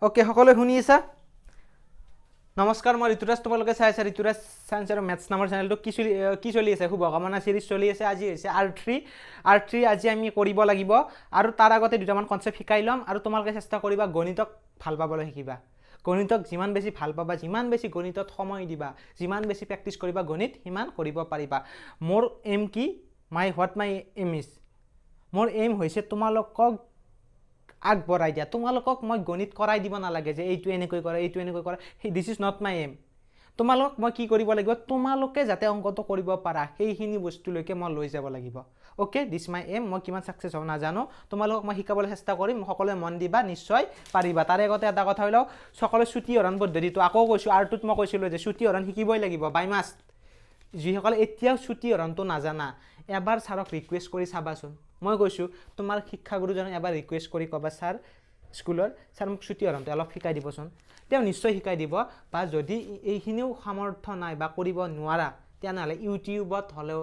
okay সকলে শুনি আছা নমস্কাৰ মই ঋতুৰাজ তোমালোকে চাই আছা ঋতুৰাজ সায়েন্স আৰু মেথছ নামৰ চেনেলটো কি চলি আছে শুভকামনা সিৰিজ চলি আছে আজি হৈছে R3 আজি আমি কৰিব লাগিব আৰু তাৰ আগতে দুটামান কনসেপ্ট শিকাই লম আৰু তোমালোকে চেষ্টা কৰিবা গণিতক ভাল পাবলৈ শিকিবা গণিতক যিমান বেছি ভাল পাবা যিমান বেছি গণিতত সময় দিবা যিমান বেছি প্ৰেক্টিছ কৰিবা গণিত সিমান কৰিব পাৰিবা মোৰ এম কি মাই এম ইজ মোৰ এম হৈছে তোমালোকক আগবঢ়াই দিয়া তোমালোকক মই গণিত কৰাই দিব নালাগে যে এইটো এনেকৈ কৰে this is not my M তোমালোক মই কি কৰিব লাগিব তোমালোকে যাতে অংকটো কৰিব পাৰা সেইখিনি বস্তুলৈকে মই লৈ যাব লাগিব ওকে দিস মাই এম মই কিমান সাকসেস হ'ব নাজানো তোমালোকক মই শিকাবলৈ চেষ্টা কৰিম সকলোৱে মন দিবা নিশ্চয় পাৰিবা তাৰে আগতে এটা কথা হলো সকলোৱে ছুটি হৰণ পদ্ধতিটো আকৌ কৈছো আৰটোত মই কৈছিলো যে ছুটি হৰণ শিকিবই লাগিব বাই মাষ্ট যিসকলে এতিয়াও ছুটি হৰণটো নাজানা এবাৰ ছাৰক ৰিকুৱেষ্ট কৰি চাবাচোন মই কৈছো তোমাৰ শিক্ষাগুৰুজনক এবাৰ ৰিকুৱেষ্ট কৰি কবা ছাৰ স্কুলৰ ছাৰ মোক ছুটি হৰণটো অলপ শিকাই দিবচোন তেওঁ নিশ্চয় শিকাই দিব বা যদি এইখিনিও সামৰ্থ্য নাই বা কৰিব নোৱাৰা তেনেহলে ইউটিউবত হলেও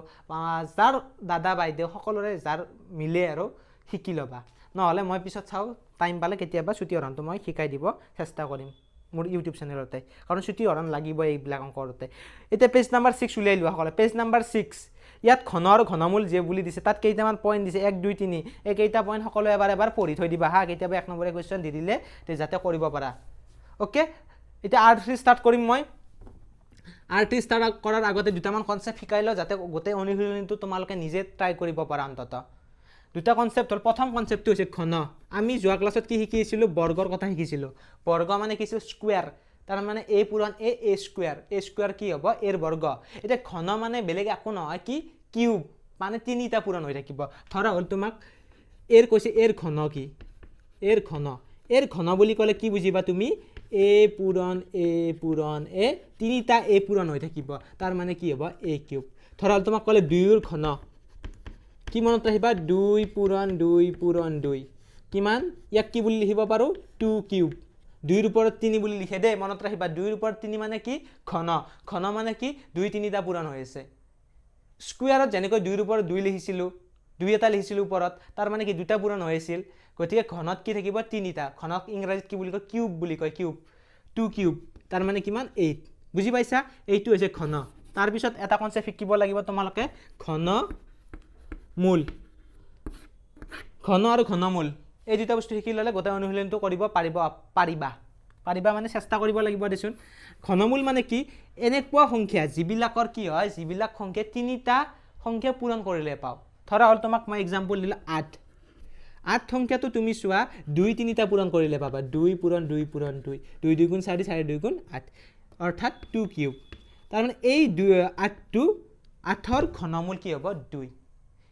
যাৰ দাদা বাইদেউ সকলোৰে যাৰ মিলে আৰু শিকি লবা নহলে মই পিছত চাও টাইম পালে কেতিয়াবা ছুটি হৰণটো মই শিকাই দিব চেষ্টা কৰিম মোৰ ইউটিউব চেনেলতে কাৰণ ছুটি হৰণ লাগিব এইবিলাক অংকৰতে এতিয়া পেজ নাম্বাৰ 6 উলিয়াই লোৱা সকলে পেজ নাম্বাৰ 6 ইয়াত ঘন আৰু ঘনমূল যে বুলি দিছে তাত কেইটামান পইণ্ট দিছে 1 2 3 এই কেইটা পইণ্ট সকলো এবাৰ পঢ়ি থৈ দিবা হা কেতিয়াবা এক নম্বৰৰ কোৱেশ্চন দি দিলে তে যাতে কৰিব পাৰা ওকে এটা R3 স্টাৰ্ট কৰিম মই R3 স্টাৰ্ট কৰাৰ আগতে দুটামান কনসেপ্ট শিকাই লও যাতে গোটেই অনুশীলনটো তোমালোকে নিজে ট্ৰাই কৰিব পাৰা অন্তত দুটা কনসেপ্ট হল প্ৰথম কনসেপ্টটো হৈছে ঘন আমি যোৱা ক্লাছত কি শিকিছিলো বৰ্গৰ কথা শিকিছিলো বৰ্গ মানে কি স্কয়াৰ তাৰ মানে a পূৰণ a স্কয়াৰ কি হ'ব a ৰ বৰ্গ এটা ঘন মানে বেলেগ একো নহয় কি কিউব মানে তিনিটা পূৰণ হৈ থাকিব ধৰা হল তোমাক a ৰ কৈছে a ৰ ঘন কি a ৰ ঘন বুলি ক'লে কি বুজিবা তুমি a পূৰণ a তিনিটা a পূৰণ হৈ থাকিব তাৰ মানে কি হ'ব a কিউব ধৰা হল তোমাক ক'লে 2 ৰ ঘন কি মনত ৰাখিবা 2 পূৰণ 2 কিমান ইয়াক কি বুলি লিখিব পাৰো 2 কিউব 2 ৰ ওপৰত 3 বুলি লিখে দে মনত ৰাখিবা 2 ৰ ওপৰত 3 মানে কি ঘন মানে কি 2 3টা পূৰণ হৈ আছে স্কয়াৰত যেনেকৈ 2 ৰ ওপৰত 2 লিখিছিলো 2 এটা লিখিছিলো ওপৰত তাৰ মানে কি দুটা পূৰণ হৈ আছিল গতিকে ঘনত কি থাকিব 3টা ঘনক ইংৰাজীত কি বুলি কয় কিউব বুলি কয় কিউব 2 কিউব তাৰ মানে কিমান 8 বুজি পাইছা এইটো হৈছে ঘন তাৰ পিছত এটা কনসেপ্ট শিকিব লাগিব তোমালোকে ঘন আৰু ঘনমূল এই দুটা বস্তু শিকি ললে গোটেই অনুশীলনটো কৰিব পাৰিবা মানে চেষ্টা কৰিব লাগিব দেচোন ঘনমূল মানে কি এনেকুৱা সংখ্যা যিবিলাকৰ কি হয় যিবিলাক সংখ্যা তিনিটা সংখ্যা পূৰণ কৰিলে পাও ধৰা হল তোমাক মই এক্সাম্পল দিলো 8 সংখ্যাটো তুমি চোৱা 2 3টা পূৰণ কৰিলে পাবা 2 পূৰণ 2 2 2 গুণ 4 4 2 গুণ 8 অৰ্থাৎ 2 কিউব তাৰ মানে এই 8ৰ ঘনমূল কি হ'ব 2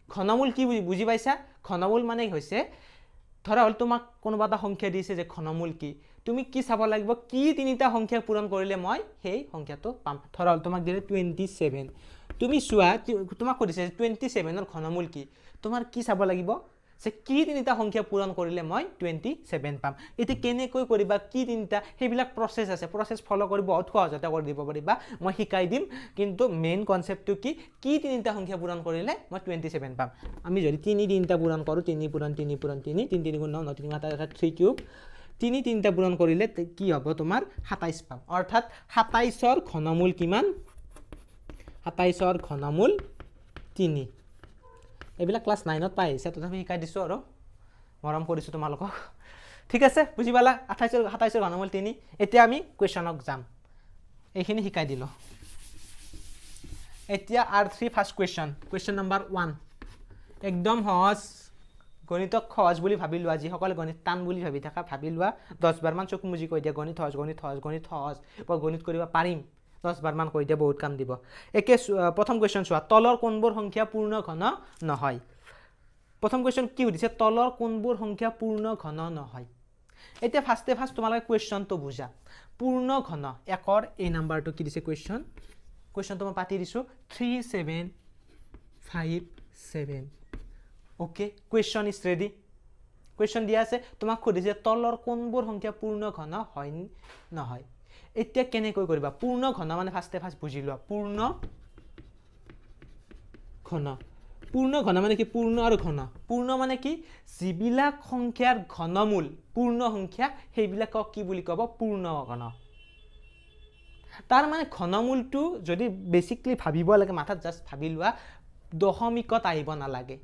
ঘনমূল কি বুজি পাইছা ঘনমূল মানে হৈছে ধৰা হল তোমাক কোনোবা এটা সংখ্যা দিছে যে ঘনমূল কি তুমি কি চাব লাগিব কি তিনিটা সংখ্যা পূৰণ কৰিলে মই সেই সংখ্যাটো পাম ধৰা হল তোমাক দিলে 27 তুমি চোৱা তোমাক কৈছে 27 ৰ ঘনমূল কি তোমাৰ কি চাব লাগিব যে কি তিনিটা সংখ্যা পূৰণ কৰিলে মই 27 পাম এতে কেনেকৈ কৰিবা কি তিনিটা হেবিলাক প্ৰসেস ফলো কৰি বহুত সহজতে কৰি দিব পাৰিবা মই শিকাই দিম কিন্তু মেইন কনসেপ্টটো কি তিনিটা সংখ্যা পূৰণ কৰিলে মই 27 পাম আমি যদি 3টা পূৰণ কৰো 3 পূৰণ 3 পূৰণ 3 3 গুণ 9 9 3 3 কিউব 3টা পূৰণ কৰিলে কি হ'ব তোমাৰ 27 পাম অৰ্থাৎ 27ৰ ঘনমূল কিমান 27ৰ ঘনমূল 3 এইবিলাক ক্লাস 9ত পাই আছে তথাপি শিকাই দিছো আৰু মৰম কৰিছো তোমালোকক ঠিক আছে বুজি পালা 27ৰ ঘনমূল 3 এতিয়া আমি কোৱেশ্চনক যাম এইখিনি শিকাই দিলো এতিয়া R3 ফাৰ্স্ট কোৱেশ্চন নম্বৰ 1 একদম সহজ গণিতক সহজ বুলি ভাবি লোৱা যি সকলে গণিত টান বুলি ভাবি থাকা ভাবি লোৱা 10 বাৰ মান চকু মুজি কৈ দিয়া গণিত সহজ মই গণিত কৰিব পাৰিম 10 বাৰ মান কৈ দিয়া বহুত কাম দিব একে প্ৰথম কোৱেশ্চন চোৱা তলৰ কোনবোৰ সংখ্যা পূৰ্ণ ঘন নহয় প্ৰথম কোৱেশ্চন কি হৈছে তলৰ কোনবোৰ সংখ্যা পূৰ্ণ ঘন নহয় এতিয়া ফাৰ্স্ট তোমালোকে কোৱেশ্চনটো বুজা পূৰ্ণ ঘন একৰ এই নাম্বাৰটো কি দিছে কোৱেশ্চনটো মই পাতি দিছো 3757 okay question is ready question দিয়া আছে তোমাক খুদিছে তলৰ কোনবোৰ সংখ্যা পূৰ্ণ ঘন হয় নহয় এতিয়া কেনেকৈ কৰিবা পূৰ্ণ ঘন মানে ফাৰ্স্ট বুজি লোৱা পূৰ্ণ ঘন পূৰ্ণ ঘন মানে কি পূৰ্ণ আৰু ঘন পূৰ্ণ মানে কি যিবিলাক সংখ্যাৰ ঘনমূল পূৰ্ণ সংখ্যা সেইবিলাকক কি বুলি ক'ব পূৰ্ণ ঘন তাৰ মানে ঘনমূলটো যদি বেসিক্যালি ভাবিব লাগে মাথাত জাস্ট ভাবি লোৱা দশমিকত আহিব নালাগে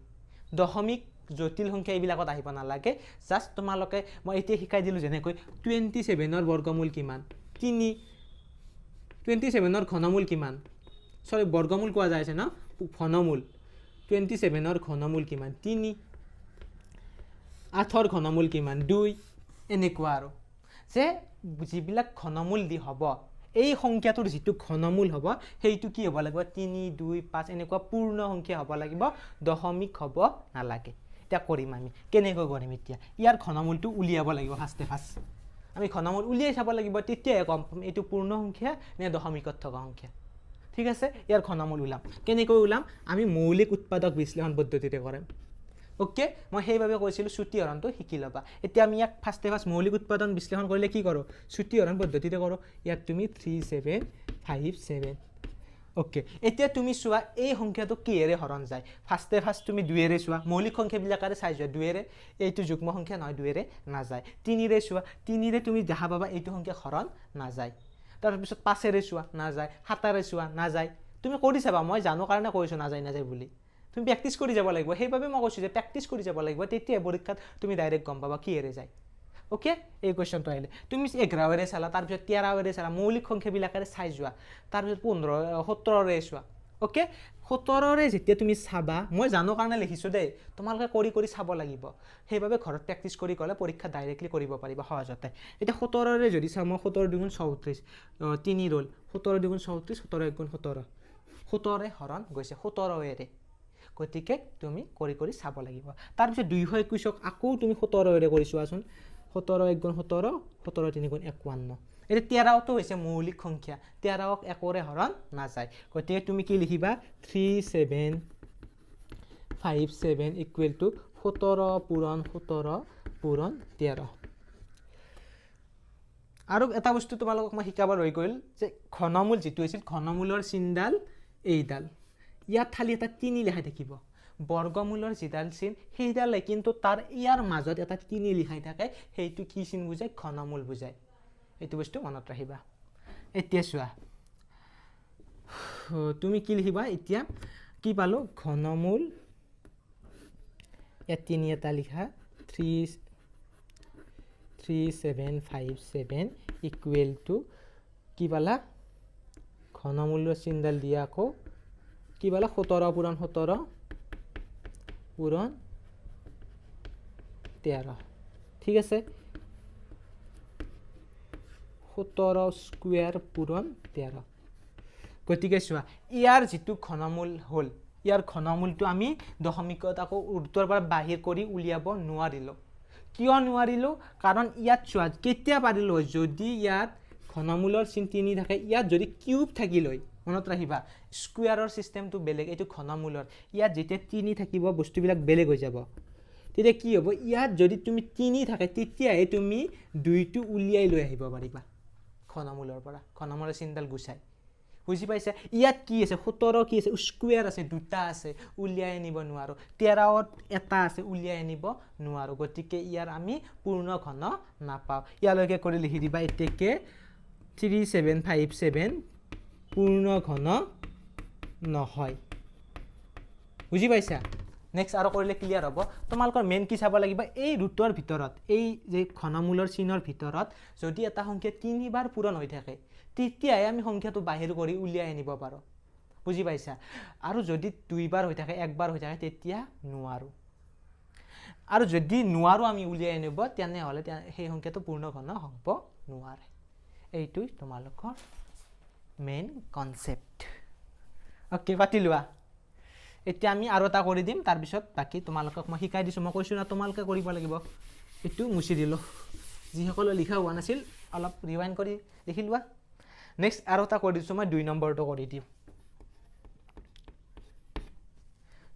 দশমিক জটিল সংখ্যা এইবিলাকত আহিব নালাগে জাস্ট তোমালোকে মই এতিয়া শিকাই দিলো যেনেকৈ 27 ৰ বৰ্গমূল কিমান 3 27 ৰ ঘনমূল কিমান সৰি বৰ্গমূল কোৱা যায় আছে না ঘনমূল 27 ৰ ঘনমূল কিমান 3 8 ৰ ঘনমূল কিমান 2 এনেকুৱা আৰু যে যিবিলাক ঘনমূল দি হ'ব এই সংখ্যাটোৰ যেটো ঘনমূল হ'ব হেইটো কি হ'ব লাগিব 3 2 5 এনেকুৱা পূৰ্ণ সংখ্যা হ'ব লাগিব দশমিক হ'ব নালাগে এটা কৰিম আমি কেনেকৈ কৰিম এতিয়া ইয়াৰ ঘনমূলটো উলিয়াব লাগিব ফাৰ্ষ্ট আমি ঘনমূল উলিয়াই চাব লাগিব তেতিয়া কম এটো পূৰ্ণ সংখ্যা নে দশমিকত থকা সংখ্যা ঠিক আছে ইয়াৰ ঘনমূল উলাম কেনেকৈ উলাম আমি মৌলিক উৎপাদক বিশ্লেষণ পদ্ধতিতে কৰিম ওকে মই সেইভাবে কৈছিলো ছুটি হৰণটো শিকি লবা এতিয়া আমি ইয়াক ফাৰ্ষ্ট মৌলিক উৎপাদন বিশ্লেষণ কৰিলে কি কৰো ছুটি হৰণ পদ্ধতিতে কৰো ইয়াত তুমি 3757 ওকে এতিয়া তুমি চোৱা এই সংখ্যাটো কিহেৰে হৰণ যায় ফাৰ্ষ্ট তুমি 2 এৰে চোৱা মৌলিক সংখ্যা বিলাকাৰে চাই যোৱা 2 এৰে এইটো যুগ্ম সংখ্যা নহয় 2 এৰে না যায় 3 ৰে চোৱা 3 ৰে তুমি দেখা পাবা এইটো সংখ্যা হৰণ না যায় তাৰ পিছত 5 এৰে চোৱা না যায় 7 এৰে চোৱা না যায় তুমি কৰি চাবা মই জানো কাৰণে কৈছো না যায় বুলি তুমি প্ৰেক্টিস কৰি যাব লাগিব সেইভাবে মই কৈছো যে প্ৰেক্টিস কৰি যাব লাগিব তেতিয়া পৰীক্ষাত তুমি ডাইৰেক্ট গম পাবা কি এৰে যায় ওকে এই কোৱেশ্চনটো আহিলে তুমি 11 এৰে চালা তাৰ পিছত 13 এৰে চালা মৌলিক সংখ্যা বিলাকাৰে চাই যোৱা তাৰ পিছত 15 17 এৰে চোৱা ওকে 17 এৰে যেতিয়া তুমি চাবা মই জানো কাৰণে লিখিছো দেই তোমালোকে কৰি চাব লাগিব সেইভাবে ঘৰত প্ৰেক্টিস কৰি গলে পৰীক্ষা ডাইৰেক্টলি কৰিব পাৰিবা সহজতে এটা 17 এৰে যদি চাম 17 দুগুণ 34 3 ৰল 17 দুগুণ 34 17 গুণ 17 17 এ হৰণ গৈছে 17 এৰে গতিকে তুমি কৰি চাব লাগিব তাৰ পিছত 221ক আকৌ তুমি 17 এৰে কৰি চোৱাচোন 17 গুণ 17 17 3 গুণ 51 এটা 13 তো হৈছে মৌলিক সংখ্যা 13ক 1 ৰে হৰণ না যায় গতিকে তুমি কি লিখিবা 3757 ইকুৱেল টু 17 পূৰণ 17 পূৰণ 13 আৰু এটা বস্তু তোমালোকক মই শিকাব ৰৈ গ'ল যে ঘনমূল যেটো আছিল ঘনমূলৰ চিনডাল এইডাল ইয়াত খালি এটা 3 লিখাই থাকিব বৰ্গমূলৰ যিডাল চিন সেইডাল কিন্তু তাৰ ইয়াৰ মাজত এটা 3 লিখাই থাকে সেইটো কি চিন বুজায় ঘনমূল বুজায় এইটো বস্তু মনত ৰাখিবা এতিয়া চোৱা তুমি কি লিখিবা এতিয়া কি পালো ঘনমূল ইয়াত 3 এটা লিখা 3757 ইকুৱেল টু কি পালা ঘনমূলৰ চিনডাল দিয়া আকৌ কি বলা 17 পূৰণ 17 পূৰণ 13 ঠিক আছে 17 স্কয়াৰ পূৰণ 13 গতিকে চোৱা ইয়াৰ যেটো ঘনমূল হল ইয়াৰ ঘনমূলটো আমি দশমিকত আকৌ উত্তৰ পৰা বাহিৰ কৰি উলিয়াব নোৱাৰিলো কিয় নোৱাৰিলো কাৰণ ইয়াত চোৱা কেতিয়া পাৰিলো যদি ইয়াত ঘনমূলৰ চিন 3 থাকে ইয়াত যদি কিউব থাকিলৈ মনত ৰাখিবা স্কয়াৰৰ সিস্টেমটো বেলেগ এটো ঘনমূলৰ ইয়াত যেতিয়া 3 থাকিব বস্তুবিলাক বেলেগ হৈ যাব তেতিয়া কি হ'ব ইয়াত যদি তুমি 3 থাকে তেতিয়াহে তুমি 2 টো উলিয়াই লৈ আহিব পাৰিবা ঘনমূলৰ পৰা ঘনমূলৰ চিনডাল গুছাই বুজি পাইছা ইয়াত কি আছে 17 কি আছে স্কয়াৰ আছে দুটা আছে উলিয়াই আনিব নোৱাৰো 13ত এটা আছে উলিয়াই আনিব নোৱাৰো গতিকে ইয়াৰ আমি পূৰ্ণ ঘন নাপাও ইয়ালৈকে কৰি লিখি দিবা এতেকে 3757 পূৰ্ণ ঘন নহয় বুজি পাইছা নেক্সট আৰু কৰিলে ক্লিয়াৰ হ'ব তোমালোকৰ মেইন কি চাব লাগিব এই ৰুটৰ ভিতৰত এই যে ঘনমূলৰ চিনৰ ভিতৰত যদি এটা সংখ্যা 3 বাৰ পূৰণ হৈ থাকে তেতিয়াই আমি সংখ্যাটো বাহিৰ কৰি উলিয়াই আনিব পাৰো বুজি পাইছা আৰু যদি 2 বাৰ হৈ থাকে 1 বাৰ হৈ থাকে তেতিয়া নোৱাৰো আৰু যদি নোৱাৰো আমি উলিয়াই আনিব তেনে হলে সেই সংখ্যাটো পূৰ্ণ ঘন হ'ব নোৱাৰে এইটোই তোমালোকৰ মেইন কনসেপ্ট ওকে পাতি লোৱা এতিয়া আমি আৰু এটা কৰি দিম তাৰ পিছত বাকি তোমালোকক মই শিকাই দিছো মই কৈছো না তোমালোকে কৰিব লাগিব এটো মুছি দিলো যি সকলো লিখা হোৱা নাছিল অলপ ৰিৱাইন্ড কৰি লিখি লোৱা নেক্সট আৰু এটা কৰি দিছো মই 2 নম্বৰটো কৰি দিম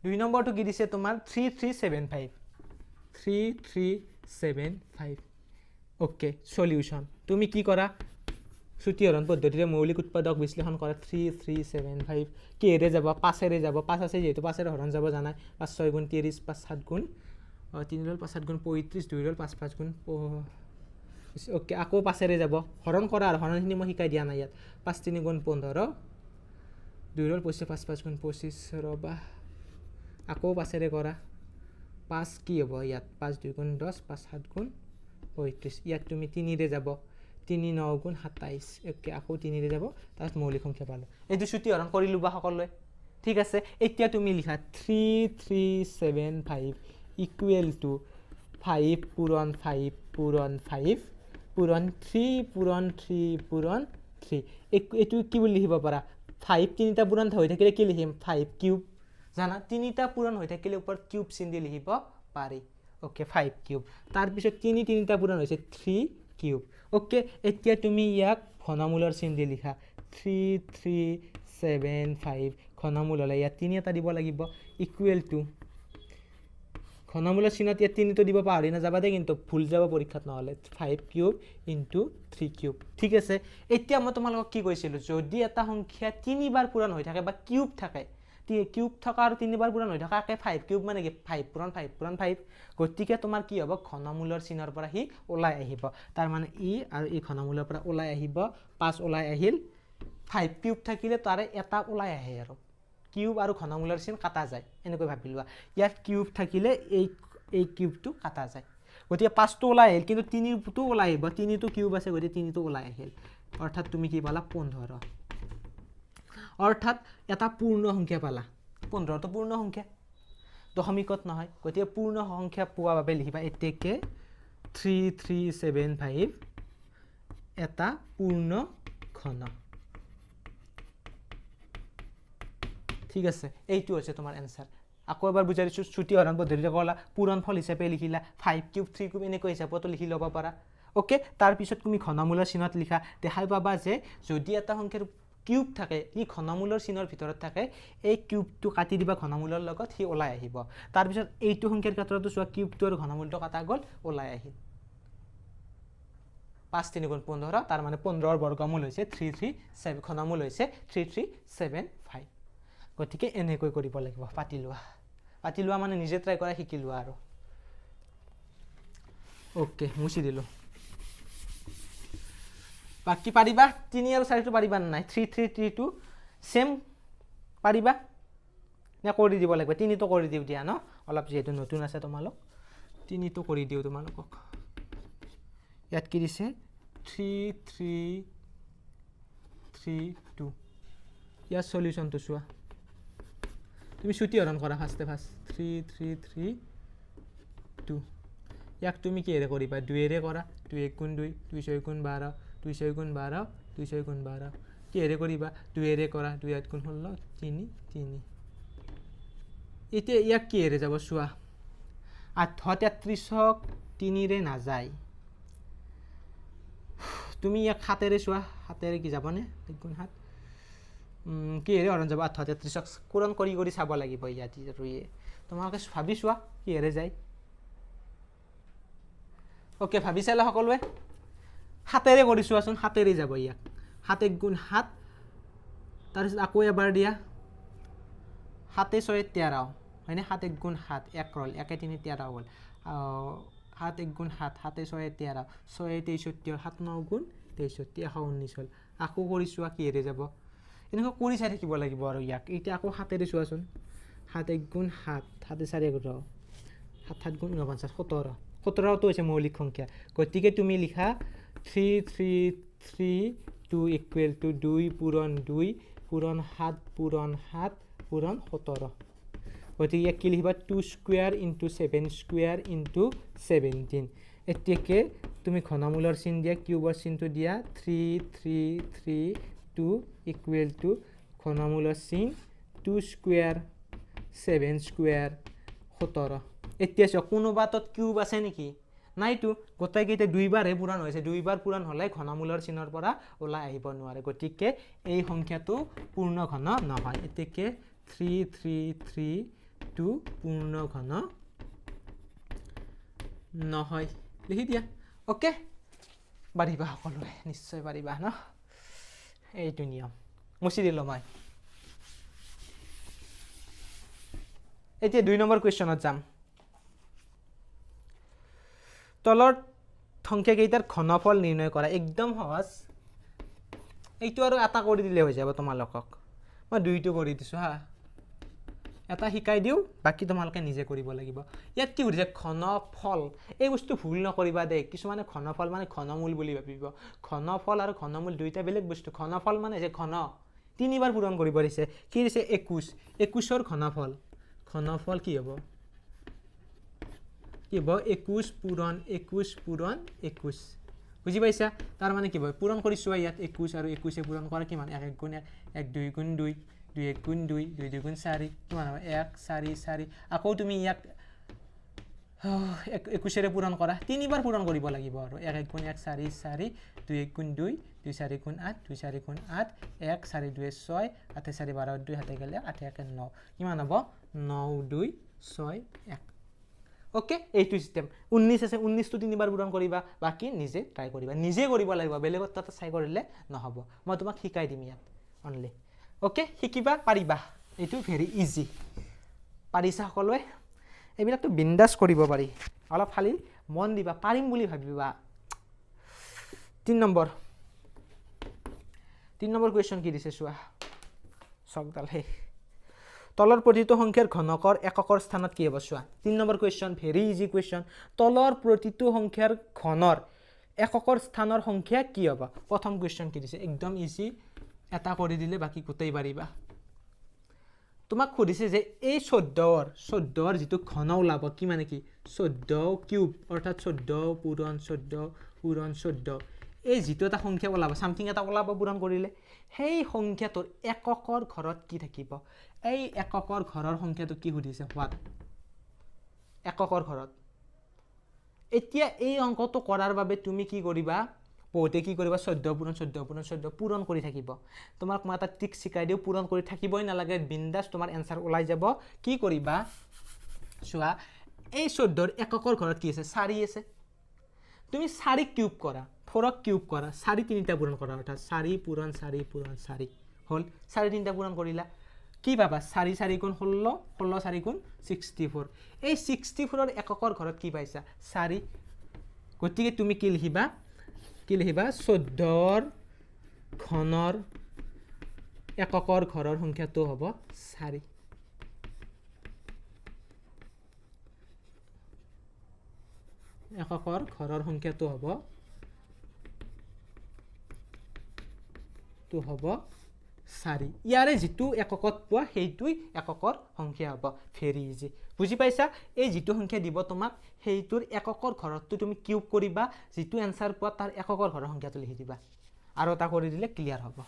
2 নম্বৰটো কি দিছে তোমাৰ 3375 ওকে সলিউশন তুমি কি কৰা চুটিহৰণ পদ্ধতিৰে মৌলিক উৎপাদক বিশ্লেষণ কৰা 3 3 7 5 কিহেৰে যাব 5এৰে যাব 5 আছে যেহেতু 5এৰে হৰণ যাব জানাই 5 6 গুণ 30 5 7 গুণ 3 ৰল 5 7 গুণ 35 2 ৰল 5 5 গুণ ওকে আকৌ 5এৰে যাব হৰণ কৰা আৰু হৰণখিনি মই শিকাই দিয়া নাই ইয়াত 5 3 গুণ 15 2 ৰল 25 5 5 গুণ 25 ৰবা আকৌ 5এৰে কৰা 5 কি হ'ব ইয়াত 5 2 গুণ 10 5 7 গুণ 35 ইয়াত তুমি 3ৰে যাব 3 9 গুণ 27 ওকে আকৌ 3ৰে যাব তাত মৌলিক সংখ্যা পালো এইটো চুটিহৰণ কৰিলো বা সকলোৱে ঠিক আছে এতিয়া তুমি লিখা 3 3 7 5 ইকুৱেল টু 5 পূৰণ 5 পূৰণ 5 পূৰণ 3 পূৰণ 3 পূৰণ 3 এইটো কি বুলি লিখিব পাৰা 5 তিনিটা পূৰণ হৈ থাকিলে কি লিখিম 5 কিউব জানা তিনিটা পূৰণ হৈ থাকিলে ওপৰত কিউব চিন দি লিখিব পাৰি ওকে 5 কিউব তাৰ পিছত তিনিটা পূৰণ হৈছে 3 কিউব ওকে এতিয়া তুমি ইয়াক ঘনমূলৰ চিন দি লিখা 3 3 7 5 ঘনমূল হলে ইয়াত 3 এটা দিব লাগিব ইকুৱেল টু ঘনমূলৰ চিনত ইয়াত 3টো দিব পাহৰি নাযাবা দে কিন্তু ভুল যাব পৰীক্ষাত নহলে 5 কিউব ইনটু 3 কিউব ঠিক আছে এতিয়া মই তোমালোকক কি কৈছিলো যদি এটা সংখ্যা 3 বাৰ পূৰণ হৈ থাকে বা কিউব থাকে কিউব থকা আৰু 3 বাৰ পূৰণ হৈ থকা একে 5 কিউব মানে কি 5 পূৰণ 5 পূৰণ 5 গতিকে তোমাৰ কি হ'ব ঘনমূলৰ চিনৰ পৰা হি ওলাই আহিব তাৰ মানে ই আৰু এই ঘনমূলৰ পৰা ওলাই আহিব 5 ওলাই আহিল 5 কিউব থাকিলে তাৰে এটা ওলাই আহে আৰু কিউব আৰু ঘনমূলৰ চিন কাটা যায় এনেকৈ ভাবি লোৱা ইয়াত কিউব থাকিলে এই কিউবটো কাটা যায় গতিকে 5টো ওলাই আহিল কিন্তু 3টো ওলাই আহিব 3টো কিউব আছে গতিকে 3টো ওলাই আহিল অৰ্থাৎ তুমি কি পালা 15 অৰ্থাৎ এটা পূৰ্ণ সংখ্যা পালা 15টো পূৰ্ণ সংখ্যা দশমিকত নহয় গতিকে পূৰ্ণ সংখ্যা পোৱা বাবে লিখিবা এতেকে 3 3 7 5 এটা পূৰ্ণ ঘন ঠিক আছে এইটো হৈছে তোমাৰ এনসাৰ আকৌ এবাৰ বুজাই দিছো চুটিহৰণ পদ্ধতিৰে কলা পূৰণফল হিচাপে লিখিলা 5 কিউব 3 কিউব এনেকৈ হিচাপতো লিখি ল'ব পাৰা ওকে তাৰ পিছত তুমি ঘনমূলৰ চিনত লিখা দেখাই পাবা যে যদি এটা সংখ্যাৰ কিউব থাকে ই ঘনমূলৰ চিনৰ ভিতৰত থাকে এই কিউবটো কাটি দিবা ঘনমূলৰ লগত হি ওলাই আহিব তাৰ পিছত এইটো সংখ্যাৰ ক্ষেত্ৰতো চোৱা কিউবটো আৰু ঘনমূলটো কাটা গল ওলাই আহিল 5 3 গুণ 15 তাৰ মানে 15 ৰ বৰ্গমূল হৈছে 3 3 7 ঘনমূল হৈছে 3 3 7 5 গতিকে এনেকৈ কৰিব লাগিব পাতি লোৱা মানে নিজে ট্ৰাই কৰা শিকি লোৱা আৰু ওকে মুছি দিলো বাকি পাৰিবা 3 আৰু 4 টো পাৰিবা নাই 3 3 3 2 সেম পাৰিবা না কৰি দিব লাগিব 3 টো কৰি দিও দিয়া ন অলপ যেহেতু নতুন আছে তোমালোক 3 টো কৰি দিও তোমালোকক ইয়াত কি দিছে 3 3 3 2 ইয়াৰ সলিউশনটো চোৱা তুমি চুটিহৰণ কৰা ফাৰ্স্টে 3 3 3 2 ইয়াক তুমি কিহেৰে কৰিবা 2 এৰে কৰা 2 1 গুণ 2 2 6 গুণ 12 2 6 গুণ 12 2 6 গুণ 12 কিহেৰে কৰিবা 2 এৰে কৰা 2 8 গুণ 16 3 3 এতিয়া ইয়াক কিহেৰে যাব চোৱা 833ক 3 ৰে নাযায় তুমি ইয়াক 7 এৰে চোৱা 7 এৰে কি যাবনে 1 গুণ 7 কিহেৰে হৰণ যাব 833ক পূৰণ কৰি চাব লাগিব ইয়াত আৰু তোমালোকে ভাবি চোৱা কিহেৰে যায় ওকে ভাবি চালা সকলোৱে 7 এৰে কৰি চোৱাচোন 7 এৰে যাব ইয়াক 7 1 গুণ 7 তাৰ পিছত আকৌ এবাৰ দিয়া 7 6 13 হয়নে 7 1 গুণ 7 1 ৰল 1 3 13 হ'ল 7 1 গুণ 7 7 6 13 6 63 7 9 গুণ 63 119 হ'ল আকৌ কৰি চোৱা কিহেৰে যাব এনেকৈ কৰি চাই থাকিব লাগিব আৰু ইয়াক এতিয়া আকৌ 7 এৰে চোৱাচোন 7 1 গুণ 7 7 4 11 7 7 গুণ 49 17 17 টো হৈছে মৌলিক সংখ্যা গতিকে তুমি লিখা 3 3 3 2 ইকুৱেল টু 2 পূৰণ 2 পূৰণ 7 পূৰণ 7 পূৰণ 17 গতিকে ইয়াক কি লিখিবা 2 স্কয়াৰ ইনটু 7 স্কয়াৰ ইনটু 17 এতিয়াকে তুমি ঘনমূলৰ চিন দিয়া কিউবৰ চিনটো দিয়া 3 3 3 2 ইকুৱেল টু ঘনমূলৰ চিন 2 স্কয়াৰ 7 স্কয়াৰ 17 এতিয়া চোৱা কোনোবাটোত কিউব আছে নেকি নাইতো গোটেইকেইটা দুইবাৰহে পূৰণ হৈছে দুইবাৰ পূৰণ হ'লে ঘনমূলৰ চিনৰ পৰা ওলাই আহিব নোৱাৰে গতিকে এই সংখ্যাটো পূৰ্ণ ঘন নহয় এতেকে 3 3 3 2 পূৰ্ণ ঘন নহয় লিখি দিয়া ওকে পাৰিবা সকলোৱে নিশ্চয় পাৰিবা ন এইটো নিয়ম মুছি দিলোঁ মই এতিয়া 2 নম্বৰ কুৱেশ্যনত যাম তলৰ সংখ্যা কেইটাৰ ঘনফল নিৰ্ণয় কৰা একদম সহজ এইটো আৰু এটা কৰি দিলে হৈ যাব তোমালোকক মই দুইটো কৰি দিছোঁ হা এটা শিকাই দিওঁ বাকি তোমালোকে নিজে কৰিব লাগিব ইয়াত কি হৈছে ঘনফল এই বস্তু ভুল নকৰিবা দে কিছুমানে ঘনফল মানে ঘনমূল বুলি ভাবিব ঘনফল আৰু ঘনমূল দুইটা বেলেগ বস্তু ঘনফল মানে যে ঘন তিনিবাৰ পূৰণ কৰিব দিছে কি দিছে 21 21ৰ ঘনফল ঘনফল কি হ'ব কি হ'ব 21 পূৰণ 21 বুজি পাইছা তাৰ মানে কি হ'ব পূৰণ কৰিছো ইয়াত 21 আৰু 21 পূৰণ কৰা কিমান 1 গুণ 1 1 2 গুণ 2 2 1 গুণ 2 2 2 গুণ 4 কিমান হ'ব 1 4 4 আকৌ তুমি ইয়াক 21 ৰে পূৰণ কৰা তিনিবাৰ পূৰণ কৰিব লাগিব আৰু 1 1 গুণ 1 4 4 2 1 গুণ 2 2 4 গুণ 8 2 4 গুণ 8 1 4 2 6 8 4 12 2 হাতে গ'লে 8 1 9 কিমান হ'ব 9 2 6 1 ওকে এইটো সিস্টেম 19 আছে 19 টো তিনিবাৰ পূৰণ কৰিবা বাকি নিজে ট্ৰাই কৰিবা নিজে কৰিব লাগিব বেলেগত তাতে চাই কৰিলে নহব মই তোমাক শিকাই দিম ইয়াত অনলি ওকে শিকিবা পাৰিবা এইটো ভেৰি ইজি পাৰিছা সকলোৱে এইবিলাকটো বিন্দাস কৰিব পাৰি অলপ খালি মন দিবা পাৰিম বুলি ভাবিবা 3 নম্বৰ কুৱেশ্যন কি দিছে চোৱা সকডাল হে তলৰ প্ৰতিটো সংখ্যাৰ ঘনকৰ এককৰ স্থানত কি হ'ব চোৱা 3 number question very easy question তলৰ প্ৰতিটো সংখ্যাৰ ঘনৰ এককৰ স্থানৰ সংখ্যা কি হ'ব প্ৰথম কুৱেশ্যন কি দিছে একদম ইজি এটা কৰি দিলে বাকি গোটেই পাৰিবা তোমাক খুদিছে যে এই 14ৰ যেটো ঘন ওলাব কি মানে কি 14 কিউব অৰ্থাৎ 14 পূৰণ 14 এই যেটো এটা সংখ্যা ওলাব সামথিং এটা ওলাব পূৰণ কৰিলে সেই সংখ্যাটোৰ এককৰ ঘৰত কি থাকিব এই এককৰ ঘৰৰ সংখ্যাটো কি খুদিছে হোৱাট এককৰ ঘৰত এতিয়া এই অংকটো কৰাৰ বাবে তুমি কি কৰিবা বহুতে কি কৰিবা 14 পূৰণ 14 পূৰণ কৰি থাকিব তোমাক মই এটা ট্ৰিক শিকাই দিও পূৰণ কৰি থাকিবই নালাগে বিন্দাস তোমাৰ এনসাৰ ওলাই যাব কি কৰিবা চোৱা এই 14ৰ এককৰ ঘৰত কি আছে 4 আছে তুমি 4 কিউব কৰা 4 কিউব কৰা 4 তিনিটা পূৰণ কৰা অৰ্থাৎ 4 পূৰণ 4 পূৰণ 4 হল 4 তিনিটা পূৰণ কৰিলা কি পাবা 4 4 গুণ 16 16 4 গুণ 64 এই 64ৰ এককৰ ঘৰত কি পাইছা 4 গতিকে তুমি কি লিখিবা 14ৰ ঘনৰ এককৰ ঘৰৰ সংখ্যাটো হ'ব 4 এককৰ ঘৰৰ সংখ্যাটো হ'ব 4 ইয়াৰে যেটো এককত পোৱা সেইটোই এককৰ সংখ্যা হ'ব ভেৰি ইজি বুজি পাইছা এই যেটো সংখ্যা দিব তোমাক সেইটোৰ এককৰ ঘৰটো তুমি কিউব কৰিবা যেটো আনসাৰ পোৱা তাৰ এককৰ ঘৰৰ সংখ্যাটো লিখি দিবা আৰু এটা কৰি দিলে ক্লিয়াৰ হ'ব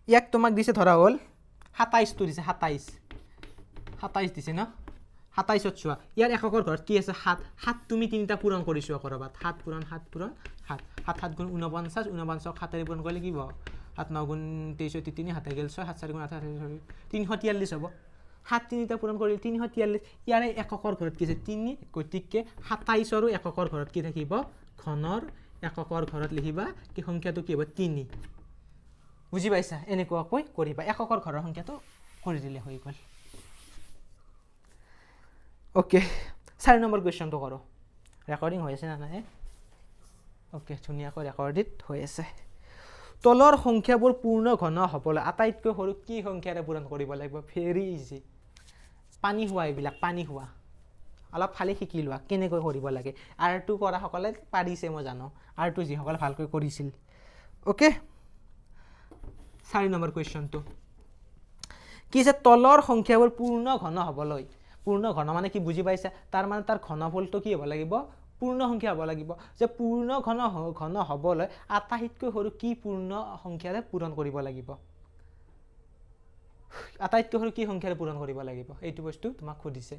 ইয়াক তোমাক দিছে ধৰা হল 27 টো দিছে 27 দিছে ন 27ত চোৱা ইয়াৰ এককৰ ঘৰত কি আছে 7 তুমি তিনিটা পূৰণ কৰিছো কৰবাত 7 পূৰণ 7 পূৰণ 7 7 গুণ 49 49 7 পূৰণ কৰিলে কি হ'ব 7 9 গুণ 23 3 7 গেল 6 7 4 গুণ 8 343 হ'ব 7 তিনিটা পূৰণ কৰিলে 343 ইয়াৰে এককৰ ঘৰত কি আছে 3 গতিকে 27ৰো এককৰ ঘৰত কি থাকিব ঘনৰ এককৰ ঘৰত লিখিবা কি সংখ্যাটো কি হ'ব 3 বুজি পাইছা এনেকুৱা কৈ কৰিবা এককৰ ঘৰৰ সংখ্যাটো কৰি দিলে হৈ গ'ল ওকে 4 নম্বৰ কুৱেশ্যনটো কৰো ৰেকৰ্ডিং হৈ আছে না নাই ওকে ধুনিয়াকৈ ৰেকৰ্ডিত হৈ আছে তলৰ সংখ্যাবোৰ পূৰ্ণ ঘন হ'বলৈ আটাইতকৈ সৰু কি সংখ্যাৰে পূৰণ কৰিব লাগিব ভেৰি ইজি পানী হোৱা এইবিলাক পানী হোৱা অলপ খালি শিকি লোৱা কেনেকৈ কৰিব লাগে R2 কৰা সকলে পাৰিছে মই জানো R2 যি সকলে ভালকৈ কৰিছিল ওকে 4 নম্বৰ কুৱেশ্যনটো কি আছে তলৰ সংখ্যাবোৰ পূৰ্ণ ঘন হ'বলৈ পূৰ্ণ ঘন মানে কি বুজি পাইছা তাৰ মানে তাৰ ঘনফলটো কি হ'ব লাগিব পূৰ্ণ সংখ্যা হ'ব লাগিব যে পূৰ্ণ ঘন হ'বলৈ আটাইতকৈ সৰু কি পূৰ্ণ সংখ্যাৰে পূৰণ কৰিব লাগিব আটাইতকৈ সৰু কি সংখ্যাৰে পূৰণ কৰিব লাগিব এইটো বস্তু তোমাক খুদিছে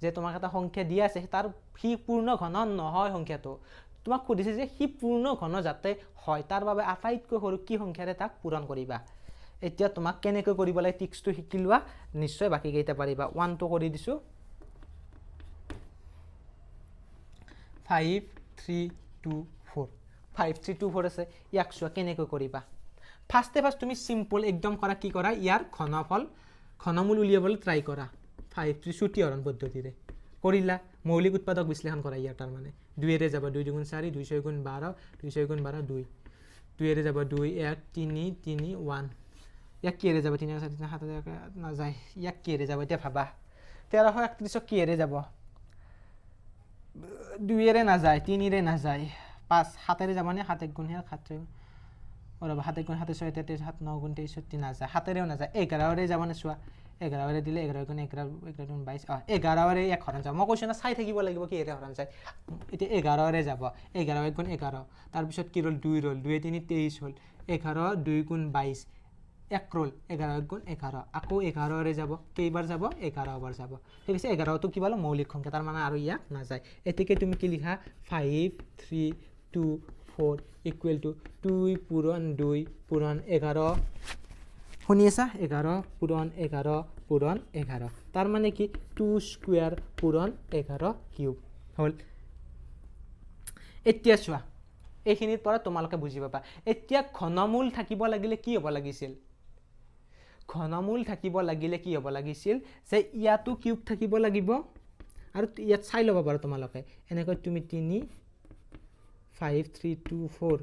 যে তোমাক এটা সংখ্যা দিয়া আছে তাৰ কি পূৰ্ণ ঘন নহয় সংখ্যাটো তোমাক খুদিছে যে কি পূৰ্ণ ঘন যাতে হয় তাৰ বাবে আটাইতকৈ সৰু কি সংখ্যাৰে তাক পূৰণ কৰিবা এতিয়া তোমাক কেনেকৈ কৰিব লাগে টিক্সটো শিকি লোৱা নিশ্চয় বাকি কেইটা পাৰিবা 1 টো কৰি দিছো 5 3 2 4 5 3 2 4 আছে ইয়াক চোৱা কেনেকৈ কৰিবা ফাৰ্ষ্ট তুমি সিম্পল একদম কৰা কি কৰা ইয়াৰ ঘনমূল উলিয়াবলৈ ট্ৰাই কৰা 5 3 ছুটি হৰণ পদ্ধতিৰে কৰিলা মৌলিক উৎপাদক বিশ্লেষণ কৰা ইয়াৰ তাৰ মানে 2 এৰে যাব 2 2 4 2 6 12 2 6 12 2 2 এৰে যাব 2 1 3 3 1 ইয়াক কি এৰে যাব 3 4 3 7 না যায় ইয়াক কি এৰে যাব এটা ভাবা 1331 কি এৰে যাব 2 এৰে না যায় 3 এৰে না যায় 5 7 এৰে যাব নে 7 1 গুণ 7 और 7 गुण 7 6 23 7 9 गुण 23 30 না যায় 7 এৰেও না যায় 11 এৰে যাব না চোৱা 11 এৰে দিলে 11 গুণ 11 11 গুণ 22 11 এৰে এক হৰণ যাব মই কৈছো না চাই থাকিব লাগিব কি এৰে হৰণ যায় এতিয়া 11 এৰে যাব 11 গুণ 11 তাৰ পিছত কি ৰল 2 ৰল 2 3 23 হল 11 2 গুণ 22 এক ৰোল 11 গুণ 11 আকৌ 11 এৰে যাব কেইবাৰ যাব 11 বাৰ যাব ঠিক আছে 11 তো কি বলো মৌলিক সংখ্যা তাৰ মানে আৰু ইয়াক না যায় এতিকে তুমি কি লিখা 5 3 2 4 equal to 2 পূৰণ 2 পূৰণ 11 শুনি আছা 11 পূৰণ 11 পূৰণ 11 তাৰ মানে কি 2 স্কয়াৰ পূৰণ 11 কিউব হল এতিয়া চোৱা এইখিনিৰ পৰা তোমালোকে বুজি পাবা এতিয়া ঘনমূল থাকিব লাগিলে কি হ'ব লাগিছিল ঘনমূল থাকিব লাগিলে কি হ'ব লাগিছিল যে ইয়াতো কিউব থাকিব লাগিব আৰু ইয়াত চাই ল'ব পাৰা তোমালোকে এনেকৈ তুমি 3 5 3 2 4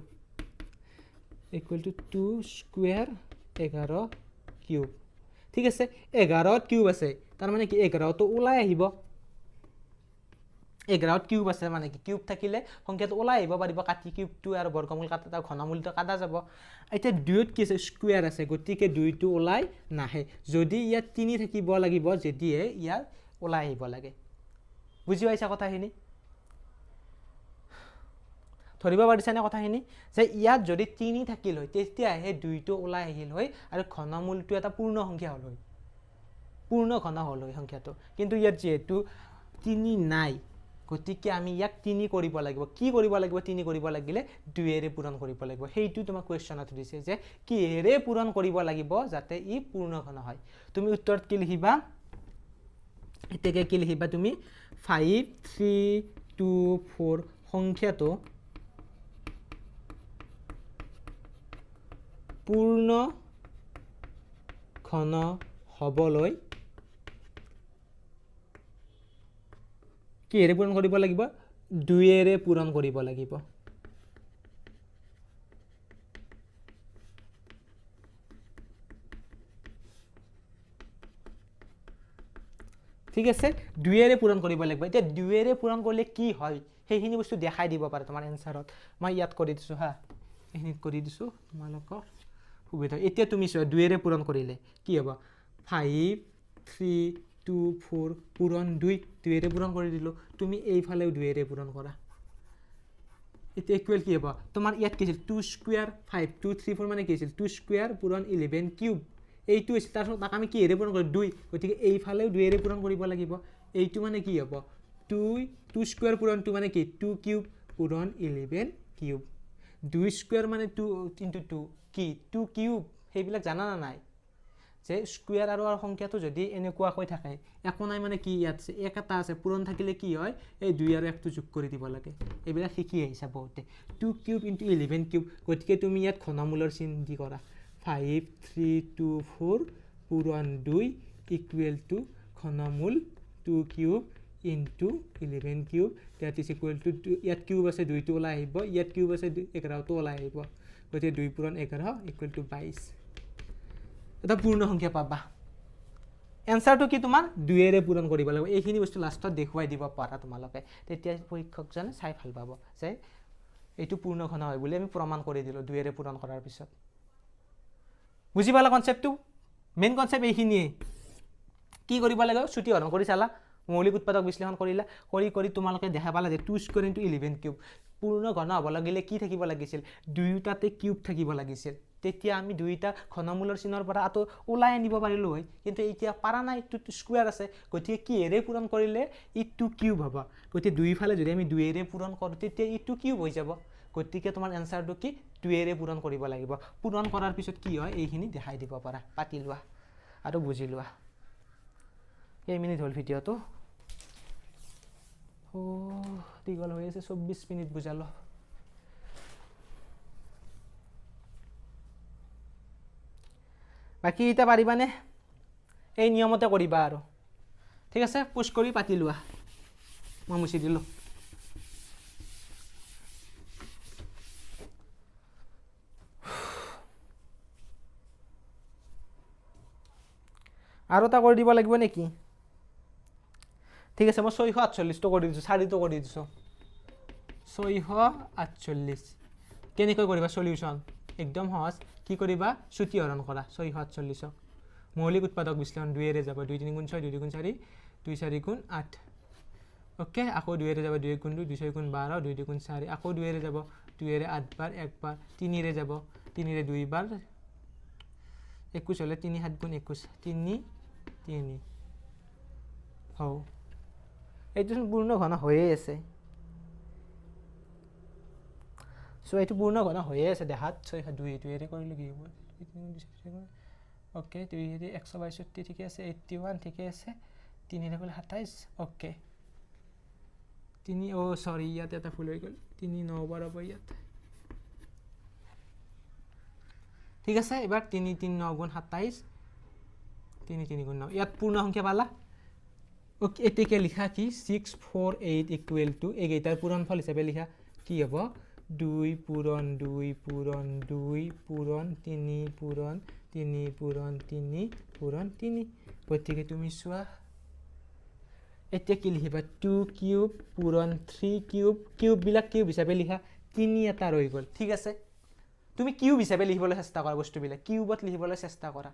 equal to 2 square 11 cube ঠিক আছে 11 কিউব আছে তাৰ মানে কি 11 তো ওলাই আহিব 11 কিউব আছে মানে কি কিউব থাকিলে সংখ্যাটো ওলাই আহিব পাৰিব কাটি কিউবটো আৰু বৰ্গমূল কাটা ঘনমূলটো কাটা যাব এতিয়া 2 কি আছে স্কয়াৰ আছে গতিকে 2 টো ওলাই নাহে যদি ইয়াত 3 থাকিব লাগিব যদিহে ইয়াৰ ওলাই আহিব লাগে বুজি পাইছা কথাখিনি ধৰিব পাৰিছানে কথাখিনি যে ইয়াত যদি 3 থাকিল হয় তেতিয়াহে 2 টো ওলাই আহিল হয় আৰু ঘনমূলটো এটা পূৰ্ণ সংখ্যা হল হয় পূৰ্ণ ঘন হল হয় সংখ্যাটো কিন্তু ইয়াত যেহেতু 3 নাই গতিকে আমি ইয়াক 3 কৰিব লাগিব কি কৰিব লাগিব 3 কৰিব লাগিলে 2 এৰে পূৰণ কৰিব লাগিব হেইটো তোমাক কোৱেশ্চনত দিছে যে কি এৰে পূৰণ কৰিব লাগিব যাতে ই পূৰ্ণ ঘন হয় তুমি উত্তৰত কি লিখিবা এতেকে কি লিখিবা তুমি 5 3 2 4 সংখ্যাটো পূৰ্ণ ঘন হবলৈ কি এৰে পূৰণ কৰিব লাগিব 2 এৰে পূৰণ কৰিব লাগিব ঠিক আছে 2 এৰে পূৰণ কৰিব লাগিব এতিয়া 2 এৰে পূৰণ কৰিলে কি হয় সেইখিনি বস্তু দেখাই দিব পাৰে তোমাৰ এনসাৰত মই ইয়াত কৰি দিছো হা এইখিনিত কৰি দিছো তোমালোকৰ সুবিধা এতিয়া তুমি 2 এৰে পূৰণ কৰিলে কি হ'ব 5 3 2 4 পূৰণ 2 2 এৰে পূৰণ কৰি দিলো তুমি এইফালেও 2 এৰে পূৰণ কৰা এতিয়া ইকুৱেল কি হ'ব তোমাৰ ইয়াত কি আছিল 2 স্কয়াৰ 5 2 3 4 মানে কি আছিল 2 স্কয়াৰ পূৰণ 11 কিউব এইটো আছিল তাৰছত তাক আমি কি এৰে পূৰণ কৰি 2 গতিকে এইফালেও 2 এৰে পূৰণ কৰিব লাগিব এইটো মানে কি হ'ব 2 স্কয়াৰ পূৰণ 2 মানে কি 2 কিউব পূৰণ 11 কিউব 2 স্কয়াৰ মানে 2 into 2 কি 2 কিউব হেইবিলাক জানা না নাই যে স্কয়াৰ আৰু সংখ্যাটো যদি এনেকুৱাকৈ থাকে একো নাই মানে কি ইয়াত এক এটা আছে পূৰণ থাকিলে কি হয় এই 2 আৰু 1 টো যোগ কৰি দিব লাগে এইবিলাক শিকি আহিছা বহুতে 2 কিউব into 11 কিউব গতিকে তুমি ইয়াত ঘনমূলৰ চিন দি কৰা 5 3 2 4 পূৰণ 2 ইকুৱেল টু ঘনমূল 2 cube into 11 cube that is equal to ইয়াত কিউব আছে 2 টো ওলাই আহিব ইয়াত কিউব আছে 11 টো ওলাই আহিব গতিকে 2 পূৰণ 11 ইকুৱেল টু 22 এটা পূৰ্ণ সংখ্যা পাবা এনসাৰটো কি তোমাৰ 2 এৰে পূৰণ কৰিব লাগিব এইখিনি বস্তু লাষ্টত দেখুৱাই দিব পাৰা তোমালোকে তেতিয়া পৰীক্ষকজনে চাই ভাল পাব যে এইটো পূৰ্ণ ঘন হয় বুলি আমি প্ৰমাণ কৰি দিলো 2 এৰে পূৰণ কৰাৰ পিছত বুজি পালা কনসেপ্টটো মেইন কনসেপ্ট এইখিনিয়ে কি কৰিব লাগে ছুটি হৰণ কৰি চালা মৌলিক উৎপাদক বিশ্লেষণ কৰিলা কৰি তোমালোকে দেখা পালা যে 2 স্কয়াৰ into 11 কিউব পূৰ্ণ ঘন হ'ব লাগিলে কি থাকিব লাগিছিল দুইটাতে কিউব থাকিব লাগিছিল তেতিয়া আমি দুইটা ঘনমূলৰ চিনৰ পৰা আটো ওলাই আনিব পাৰিলো হয় কিন্তু এতিয়া পাৰা নাই 2 স্কয়াৰ আছে গতিকে কি এৰে পূৰণ কৰিলে ই 2 কিউব হ'ব গতিকে দুইফালে যদি আমি 2 এৰে পূৰণ কৰো তেতিয়া ই 2 কিউব হৈ যাব গতিকে তোমাৰ এনসাৰটো কি 2 এৰে পূৰণ কৰিব লাগিব পূৰণ কৰাৰ পিছত কি হয় এইখিনি দেখাই দিব পাৰা পাতি লোৱা আৰু বুজি লোৱা এই মিনিট হল ভিডিওটো দীঘল হৈ আছে 24 মিনিট বুজালো বাকী এতিয়া পাৰিবানে এই নিয়মতে কৰিবা আৰু ঠিক আছে পুছ কৰি পাতি লোৱা মই মুছি দিলোঁ আৰু এটা কৰি দিব লাগিব নেকি ঠিক আছে মই 648টো কৰি দিছোঁ 4টো কৰি দিছোঁ 648 কেনেকৈ কৰিবা সলিউশন একদম সহজ কি কৰিবা চুটি হৰণ কৰা 648ক মৌলিক উৎপাদক বিশ্লেষণ 2 এৰে যাব 2 3 গুণ 6 2 2 গুণ 4 2 4 গুণ 8 ওকে আকৌ 2 এৰে যাব 2 গুণ 2 2 6 গুণ 12 2 2 গুণ 4 আকৌ 2 এৰে যাব 2 এৰে 8 বাৰ 1 বাৰ 3 এৰে যাব 3 এৰে 2 বাৰ 21 হলে 3 7 গুণ 21 3 3 হও এইটো পূৰ্ণ ঘন হৈয়ে আছে সো এইটো পূৰ্ণ ঘন হৈয়ে আছে দেখাত 6 2 এৰে কৰিলে কি হ'ব ওকে 2 এৰে 162 ঠিক আছে 81 ঠিক আছে 3 এৰে কৰিলে 27 ওকে 3 ও সৰি ইয়াতে এটা ভুল হৈ গ'ল 3 9 12 হ'ব ইয়াত ঠিক আছে এবাৰ 3 3 9 গুণ 27 3 3 গুণ 9 ইয়াত পূৰ্ণ সংখ্যা পালা ওকে এতেকে লিখা কি 648 ইকুৱেল টু এগেইটাৰ পূৰণফল হিচাপে লিখা কি হ'ব 2 পূৰণ 2 পূৰণ 2 পূৰণ 3 পূৰণ 3 পূৰণ 3 পূৰণ 3 গতিকে তুমি চোৱা এতিয়া কি লিখিবা 2 কিউব পূৰণ 3 কিউব কিউব বিলাক কিউব হিচাপে লিখা 3 এটা ৰৈ গ'ল ঠিক আছে তুমি কিউব হিচাপে লিখিবলৈ চেষ্টা কৰা বস্তুবিলাক কিউবত লিখিবলৈ চেষ্টা কৰা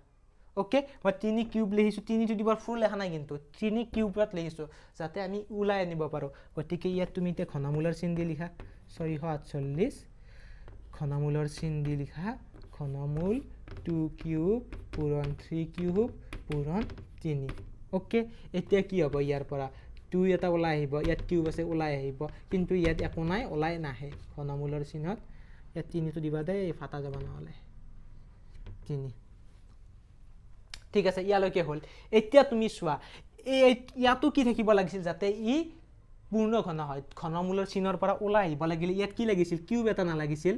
ওকে মই 3 কিউব লিখিছোঁ 3 টু দি পাৱাৰ 4 লেখা নাই কিন্তু 3 কিউবত লিখিছোঁ যাতে আমি উলাই আনিব পাৰো গতিকে ইয়াত তুমি এতিয়া ঘনমূলৰ চিন দি লিখা 648 ঘনমূলৰ চিন দি লিখা ঘনমূল 2 কিউব পূৰণ 3 কিউব পূৰণ 3 ওকে এতিয়া কি হ'ব ইয়াৰ পৰা 2 এটা ওলাই আহিব ইয়াত কিউব আছে ওলাই আহিব কিন্তু ইয়াত একো নাই ওলাই নাহে ঘনমূলৰ চিনত ইয়াত 3 টো দিবা দে ফাটা যাব নহলে 3 ঠিক আছে ইয়ালৈকে হল এতিয়া তুমি চোৱা এই ইয়াতো কি থাকিব লাগিছিল যাতে ই পূৰ্ণ ঘন হয় ঘনমূলৰ চিনৰ পৰা ওলাই আহিব লাগিলে ইয়াত কি লাগিছিল কিউব এটা নালাগিছিল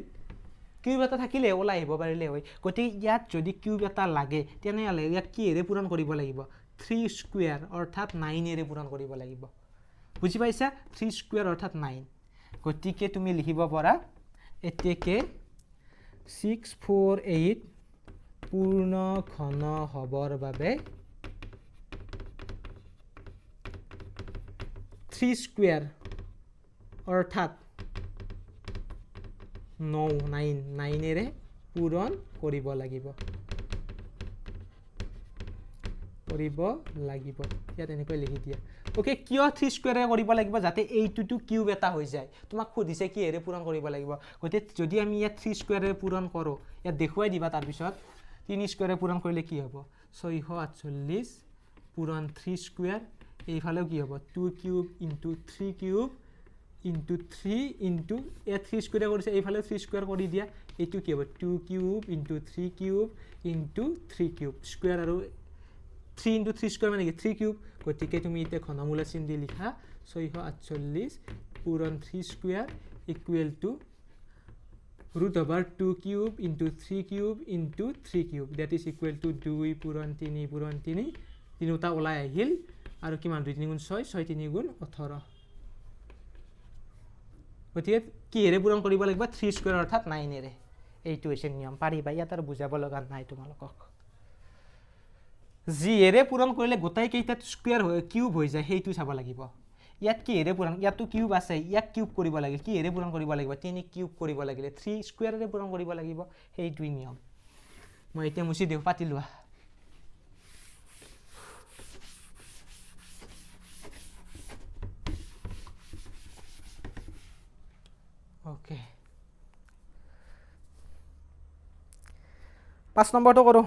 কিউব এটা থাকিলে ওলাই আহিব পাৰিলে হয় গতিকে ইয়াত যদি কিউব এটা লাগে তেনেহলে ইয়াত কি এৰে পূৰণ কৰিব লাগিব 3 স্কয়াৰ অৰ্থাৎ 9 এৰে পূৰণ কৰিব লাগিব বুজি পাইছা 3 স্কয়াৰ অৰ্থাৎ 9 গতিকে তুমি লিখিব পাৰা এতেকে 648 পূৰ্ণ ঘন হবৰ বাবে 3 স্কয়াৰ অৰ্থাৎ 9 এৰে পূৰণ কৰিব লাগিব ইয়াত এনেকৈ লিখি দিয়া ওকে কিয় 3 স্কয়াৰে কৰিব লাগিব যাতে এইটো কিউব এটা হৈ যায় তোমাক খুদিছে কি এৰে পূৰণ কৰিব লাগিব গতিকে যদি আমি ইয়াত 3 স্কয়াৰে পূৰণ কৰো ইয়াত দেখুৱাই দিবা তাৰ পিছত 3 স্কয়াৰে পূৰণ কৰিলে কি হ'ব 648 পূৰণ 3 স্কয়াৰ এইফালেও কি হ'ব 2 cube into 3 cube into 3 into এ 3 স্কয়াৰ কৰিছে এইফালে 3 স্কয়াৰ কৰি দিয়া এইটো কি হ'ব 2 cube into 3 cube into 3 cube square আৰু 3 ইনটু 3 স্কয়াৰ মানে কি 3 কিউব গতিকে তুমি এতিয়া ঘনমূলৰ চিন দি লিখা 648 পূৰণ 3 square equal to root over 2 cube into 3 cube into 3 cube that is equal to 2 পূৰণ 3 পূৰণ 3 তিনিটা ওলাই আহিল আৰু কিমান 2 3 গুণ 6 6 3 গুণ 18 গতিকে কি এৰে পূৰণ কৰিব লাগিব 3 স্কয়াৰ অৰ্থাৎ 9 এৰে এইটো হৈছে নিয়ম পাৰিবা ইয়াত আৰু বুজাব লগা নাই তোমালোকক জি এৰে পূৰণ কৰিলে গোটাই কেইটা স্কয়াৰ হয় কিউব হৈ যায় সেইটো চাব লাগিব ইয়াত কি এৰে পূৰণ ইয়াতো কিউব আছে ইয়াক কিউব কৰিব লাগিল কি এৰে পূৰণ কৰিব লাগিব 3 কিউব কৰিব লাগিলে 3 স্কয়াৰ এৰে পূৰণ কৰিব লাগিব সেইটোই নিয়ম মই এতিয়া মুছি দিও পাতি লোৱা ওকে 5 নম্বৰটো কৰো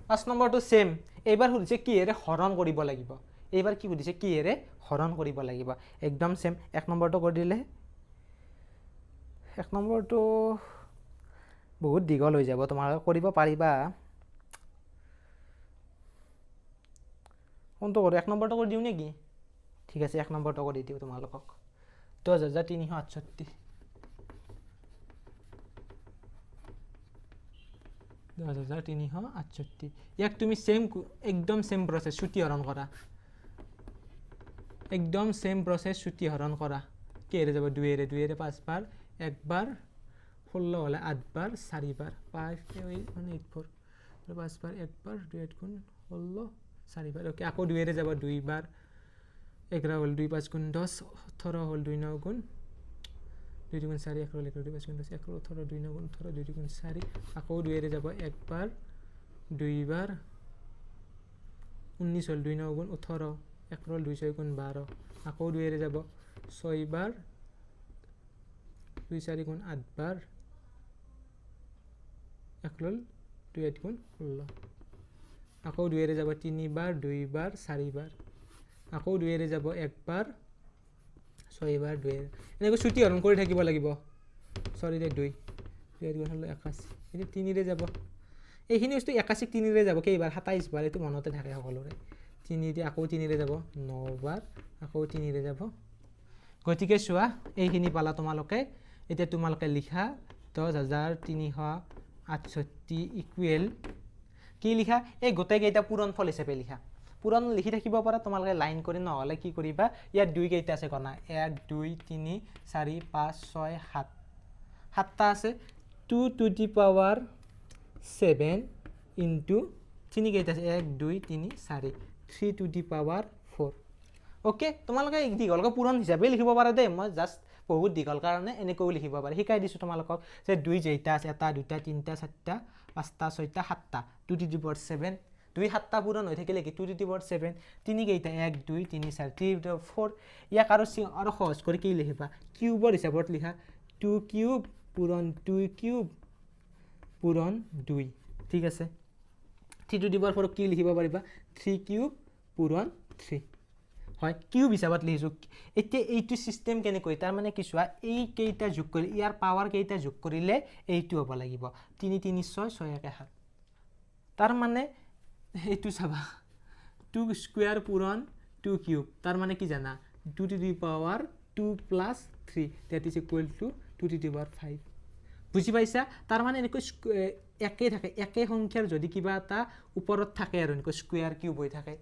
5 নম্বৰটো সেম এইবাৰ সুধিছে কি এৰে হৰণ কৰিব লাগিব এইবাৰ কি সুধিছে কি এৰে হৰণ কৰিব লাগিব একদম সেম 1 নম্বৰটো কৰি দিলে 1 নম্বৰটো বহুত দীঘল হৈ যাব তোমালোকে কৰিব পাৰিবা কোনটো কৰো 1 নম্বৰটো কৰি দিও নেকি ঠিক আছে 1 নম্বৰটো কৰি দিও তোমালোকক 10368 10,368 ইয়াক তুমি সেম একদম সেম প্রসেস ছুটি হরণ করা একদম সেম প্রসেস ছুটি হরণ করা কেরে যাব 2 এর 5 বার একবার 16 হলে 8 বার 4 বার 5 184 5 বার একবার 2 8 গুণ 16 4 বার ওকে আকো 2 এর যাব 2 বার 11 হল 2 5 গুণ 10 18 হল 2 9 গুণ 2 গুণ 4 11 হল 2 5 গুণ 10 11 18 2 9 গুণ 18 2 গুণ 4 আকো 2 এর যাব একবার 2 বার 19 হল 2 9 গুণ 18 11 হল 2 6 গুণ 12 আকো 2 এর যাব 6 বার 2 4 গুণ 8 বার 11 হল 2 8 গুণ 16 আকো 2 এর যাব 3 বার 2 বার 4 বার আকো 2 এর যাব একবার 6 বার 2 এনেকৈ ছুটি হৰণ কৰি থাকিব লাগিব সৰি দে 2 2 গুণ হল 81 এনে 3 ৰে যাব এইখিনি বস্তু 81 3 ৰে যাব কেইবাৰ 27 বাৰ এটো মনতে থাকে সকলোৰে 3 দি আকৌ 3 ৰে যাব 9 বাৰ আকৌ 3 ৰে যাব গতিকে চোৱা এইখিনি পালা তোমালোকে এতিয়া তোমালোকে লিখা 10,368 ইকুৱেল কি লিখা এই গোটেই কেইটা পূৰণফল হিচাপে লিখা পূৰণ লিখি থাকিব পাৰা তোমালোকে লাইন কৰি নহলে কি কৰিবা ইয়াত 2 কেইটা আছে গনা 1 2 3 4 5 6 7 সাতটা আছে 2 to the power 7 into 3 কেইটা আছে 1 2 3 4 3 to the power 4 ওকে তোমালোকে দীঘলকৈ পূৰণ হিচাপে লিখিব পাৰা দে মই জাস্ট বহুত দীঘল কাৰণে এনেকৈ লিখিব পাৰা শিকাই দিছো তোমালোকক যে 2 যেইটা আছে এটা দুটা তিনটা চাৰটা পাঁচটা ছয়টা সাতটা 2 to the power 7 2 7টা পূৰণ হৈ থাকিলে কি 2 to the power 7 3 কেইটা 1 2 3 4 3 to the power 4 ইয়াক আৰু সহজ কৰি কি লিখিবা কিউবৰ হিচাপত লিখা 2 কিউব পূৰণ 2 কিউব পূৰণ 2 ঠিক আছে 3 to the power 4 কি লিখিব পাৰিবা 3 কিউব পূৰণ 3 হয় কিউব হিচাপত লিখিছো এতিয়া এইটো সিস্টেম কেনে কই তাৰ মানে কি চোৱা এই কেইটা যোগ কৰি ইয়াৰ পাৱাৰ কেইটা যোগ কৰিলে এইটো হ'ব লাগিব 3 3 6 6 1 7 তাৰ মানে এইটো চাবা 2 স্কয়াৰ পূৰণ 2 কিউব তাৰ মানে কি জানা 2 to the power 2 plus 3 that is equal to 2 to the power 5 বুজি পাইছা তাৰ মানে এনেকৈ একে থাকে একে সংখ্যাৰ যদি কিবা এটা ওপৰত থাকে আৰু এনেকৈ স্কয়াৰ কিউব হৈ থাকে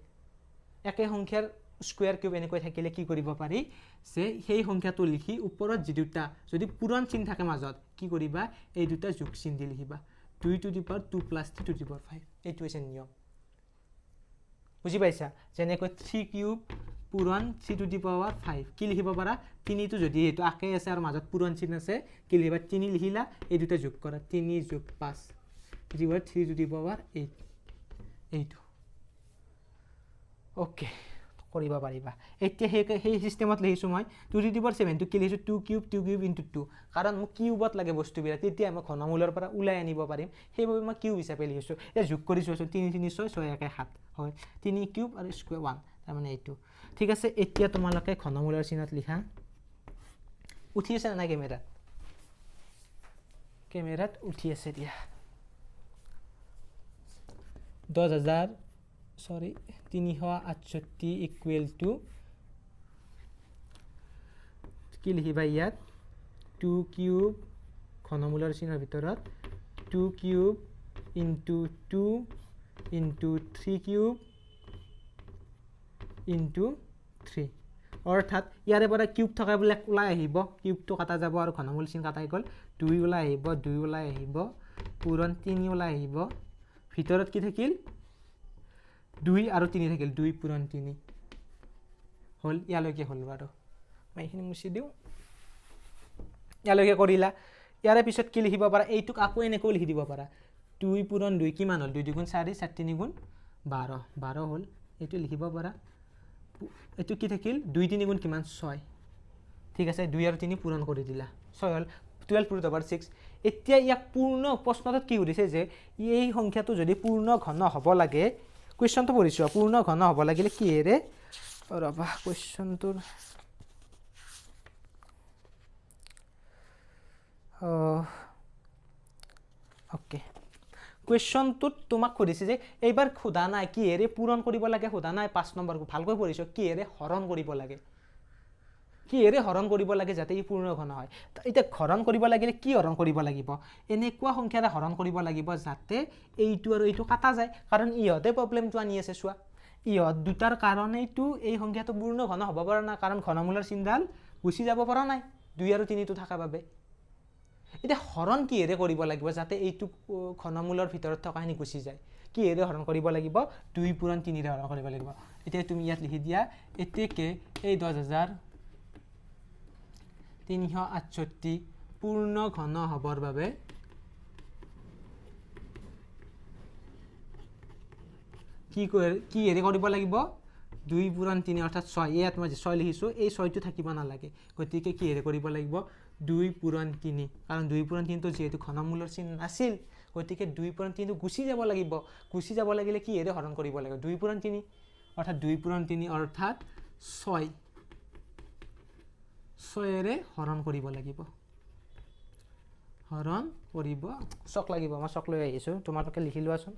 একে সংখ্যাৰ স্কয়াৰ কিউব এনেকৈ থাকিলে কি কৰিব পাৰি যে সেই সংখ্যাটো লিখি ওপৰত যি দুটা যদি পূৰণ চিন থাকে মাজত কি কৰিবা এই দুটা যোগ চিন দি লিখিবা 2 to the power 2 plus 3 to the power 5 এইটো হৈছে নিয়ম বুজি পাইছা যেনেকৈ 3 কিউব পূৰণ 3 to the power 5 কি লিখিব পাৰা 3 টো যদি এটো আকে আছে আৰু মাজত পূৰণ চিন আছে কি লিখিবা 3 লিখিলা এই দুটা যোগ কৰা 3 যোগ 5 3 to the power 8 এইটো ওকে কৰিবা পাৰিবা এতিয়া সেই সিস্টেমত লিখিছো মই 2 to the power 7 টো কি লিখিছো 2 কিউব into 2 কাৰণ মোক কিউবত লাগে বস্তুবিলাক তেতিয়া মই ঘনমূলৰ পৰা উলাই আনিব পাৰিম সেইবাবে মই কিউব হিচাপে লিখিছো এই যোগ কৰিছো 3 3 6 6 1 7 হয় 3 কিউব আৰু স্কয়াৰ 1 তাৰ মানে এইটো ঠিক আছে এতিয়া তোমালোকে ঘনমূলৰ চিহ্নত লিখা উঠি আছে না কেমেৰাত উঠি আছে দিয়া 368 ইকুৱেল টু কি লিখিবা ইয়াত 2 কিউব ঘনমূলৰ চিহ্নৰ ভিতৰত 2 cube into 2 into 3 cube into 3 অৰ্থাৎ ইয়াৰে পৰা কিউব থকা বিলাক ওলাই আহিব কিউবটো কাটা যাব আৰু ঘনমূল চিহ্ন কাটাই গল 2 ওলাই আহিব 2 ওলাই আহিব পূৰণ 3 ওলাই আহিব ভিতৰত কি থাকিল 2 আৰু 3 থাকিল 2 পূৰণ 3 হল ইয়ালৈকে হল বাৰু মই এখিনি মুছি দিও ইয়ালৈকে কৰিলা ইয়াৰে পিছত কি লিখিব পাৰা এইটোক আকৌ এনেকৈ লিখি দিব পাৰা 2 পূৰণ 2 কিমান হল 2 গুণ 4 4 3 গুণ 12 12 হল এইটো লিখিব পাৰা এইটো কি থাকিল 2 3 গুণ কিমান 6 ঠিক আছে 2 আৰু 3 পূৰণ কৰি দিলা 6 হল 12 to the power 6 এতিয়া ইয়াক পূৰ্ণ প্ৰশ্নত কি কৰিছে যে এই সংখ্যাটো যদি পূৰ্ণ ঘন হ'ব লাগে কোৱেশ্চনটো পঢ়িছো পূৰ্ণ ঘন হ'ব লাগিলে কি এৰে ৰবা কোৱেশ্চনটোৰ ওকে কোৱেশ্চনটোত তোমাক সুধিছে যে এইবাৰ খুদা নাই কি এৰে পূৰণ কৰিব লাগে খুদা নাই 5 নম্বৰ ভালকৈ পঢ়িছো কি এৰে হৰণ কৰিব লাগে কিহেৰে হৰণ কৰিব লাগে যাতে ই পূৰ্ণ ঘন হয় এতিয়া হৰণ কৰিব লাগিলে কি হৰণ কৰিব লাগিব এনেকুৱা সংখ্যাৰে হৰণ কৰিব লাগিব যাতে এইটো আৰু এইটো কাটা যায় কাৰণ ইহঁতে প্ৰব্লেমটো আনি আছে চোৱা ইহঁত দুটাৰ কাৰণেইটো এই সংখ্যাটো পূৰ্ণ ঘন হ'ব পৰা নাই কাৰণ ঘনমূলৰ চিনডাল গুচি যাব পৰা নাই 2 আৰু 3 টো থকা বাবে এতিয়া হৰণ কিহেৰে কৰিব লাগিব যাতে এইটো ঘনমূলৰ ভিতৰত থকাখিনি গুচি যায় কিহেৰে হৰণ কৰিব লাগিব 2 পূৰণ 3 ৰে হৰণ কৰিব লাগিব এতিয়া তুমি ইয়াত লিখি দিয়া এতেকে এই 10368 পূৰ্ণ ঘন হ'বৰ বাবে কিহেৰে কৰিব লাগিব 2 পূৰণ 3 অৰ্থাৎ 6 ইয়াত মই 6 লিখিছোঁ এই 6টো থাকিব নালাগে গতিকে কিহেৰে কৰিব লাগিব 2 পূৰণ 3 কাৰণ 2 পূৰণ 3 টো যেহেতু ঘনমূলৰ চিন নাছিল গতিকে 2 পূৰণ 3 টো গুচি যাব লাগিলে কিহেৰে হৰণ কৰিব লাগিব 2 পূৰণ 3 অৰ্থাৎ 2 পূৰণ 3 অৰ্থাৎ 6 6ৰে হৰণ কৰিব লাগিব হৰণ কৰিব চক লাগিব মই চক লৈ আহিছোঁ তোমালোকে লিখি লোৱাচোন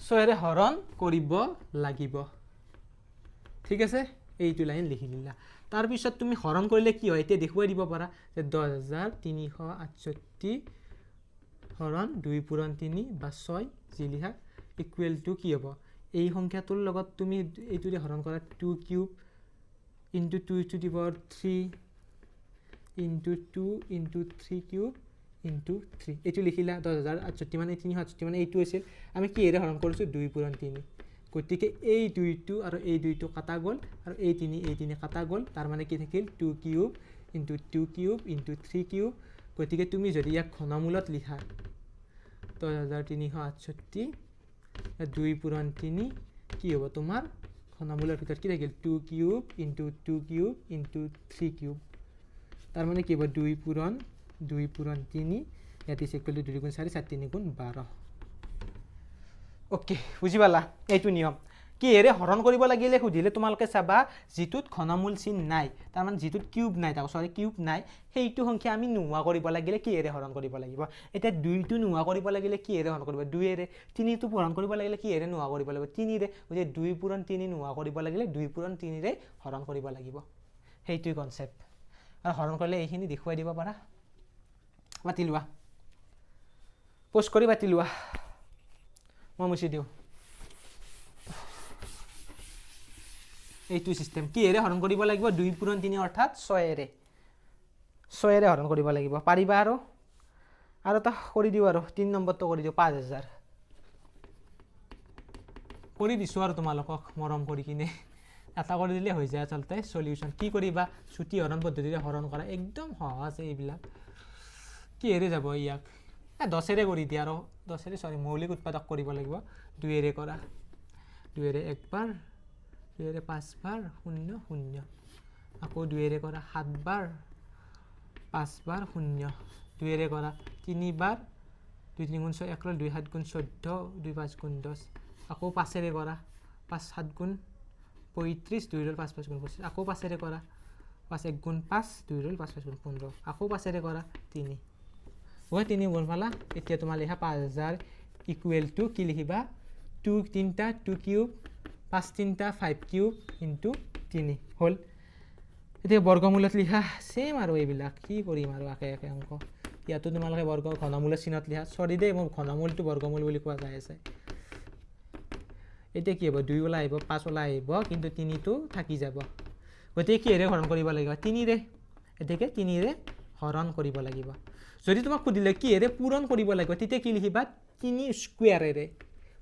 ছয়েৰে হৰণ কৰিব লাগিব ঠিক আছে এইটো লাইন লিখি দিলা তাৰ পিছত তুমি হৰণ কৰিলে কি হয় এতিয়া দেখুৱাই দিব পাৰা যে 10368 হৰণ 2 পূৰণ 3 বা 6 যি লিখা ইকুৱেল টু কি হ'ব এই সংখ্যাটোৰ লগত তুমি এইটোৰে হৰণ কৰা 2 cube into 2 to the power 3 into 2 into 3 cube into 3 এইটো লিখিলা 10068 মানে 368 মানে এইটো আছিল আমি কিহেৰে হৰণ কৰিছোঁ 2 পূৰণ 3 গতিকে এই 2টো আৰু এই 2টো কাটা গ'ল আৰু এই 3 কাটা গ'ল তাৰ মানে কি থাকিল 2 cube into 2 cube into 3 cube গতিকে তুমি যদি ইয়াক ঘনমূলত লিখা 10368 2 পূৰণ 3 কি হ'ব তোমাৰ ঘনমূলৰ ভিতৰত কি থাকিল 2 cube into 2 cube into 3 cube তাৰ মানে কি হ'ব 2 পূৰণ 3 ইয়াত ইজ ইকুৱেল টু 2 গুণ 4 4 3 গুণ 12 ওকে বুজি পালা এইটো নিয়ম কিহেৰে হৰণ কৰিব লাগিলে সুধিলে তোমালোকে চাবা যিটোত ঘনমূল চিন নাই তাৰমানে যিটোত কিউব নাই কিউব নাই সেইটো সংখ্যা আমি নোহোৱা কৰিব লাগিলে কিহেৰে হৰণ কৰিব লাগিব এতিয়া 2টো নোহোৱা কৰিব লাগিলে কিহেৰে হৰণ কৰিব 2ৰে 3টো হৰণ কৰিব লাগিলে কিহেৰে নোহোৱা কৰিব লাগিব 3ৰে গতিকে 2 পূৰণ 3 নোহোৱা কৰিব লাগিলে 2 পূৰণ 3ৰে হৰণ কৰিব লাগিব সেইটোই কনসেপ্ট আৰু হৰণ কৰিলে এইখিনি দেখুৱাই দিব পাৰা মাতি লোৱা পোষ্ট কৰি মাতি লোৱা মই মুছি দিওঁ এইটো সিস্টেম কিহেৰে হৰণ কৰিব লাগিব 2 পূৰণ 3 অৰ্থাৎ 6ৰে হৰণ কৰিব লাগিব পাৰিবা আৰু এটা কৰি দিও আৰু 3 নম্বৰটো কৰি দিও 5000 কৰি দিছো আৰু তোমালোকক মৰম কৰি কিনে এটা কৰি দিলে হৈ যায় আচলতে সলিউশন কি কৰিবা ছুটি হৰণ পদ্ধতিৰে হৰণ কৰা একদম সহজ এইবিলাক কিহেৰে যাব ইয়াক 10ৰে কৰি দিয়া আৰু 10ৰে সৰি মৌলিক উৎপাদক কৰিব লাগিব 2ৰে কৰা 2ৰে একবাৰ 2ৰে 5 বাৰ 0 0 আকৌ 2ৰে কৰা 7 বাৰ 5 বাৰ 0 2ৰে কৰা 3 বাৰ 2 3 গুণ 6 1 2 7 গুণ 14 2 5 গুণ 10 আকৌ 5ৰে কৰা 5 7 গুণ 35 2 5 5 গুণ 25 আকৌ 5ৰে কৰা 5 1 গুণ 5 2 5 5 গুণ 15 আকৌ 5ৰে কৰা 3 ওই 3 গুণ পালা এতিয়া তোমাৰ লিখা 5000 ইকুৱেল টু কি লিখিবা 2 3টা 2 কিউব 5 3টা 5 কিউব ইনটু 3 হল এতিয়া বৰ্গমূলত লিখা সেম আৰু এইবিলাক কি কৰিম আৰু একে একে অংক ইয়াতো তোমালোকে বৰ্গ ঘনমূলৰ চিনত লিখা সৰি দে মই ঘনমূলটো বৰ্গমূল বুলি কোৱা যায় আছে এতিয়া কি হ'ব 2 ওলাই আহিব 5 ওলাই আহিব কিন্তু 3টো থাকি যাব গতিকে কিহেৰে হৰণ কৰিব লাগিব 3ৰে এতেকে 3ৰে হৰণ কৰিব লাগিব যদি তোমাক খুদিলে কিহেৰে পূৰণ কৰিব লাগিব তেতিয়া কি লিখিবা 3 স্কয়াৰেৰে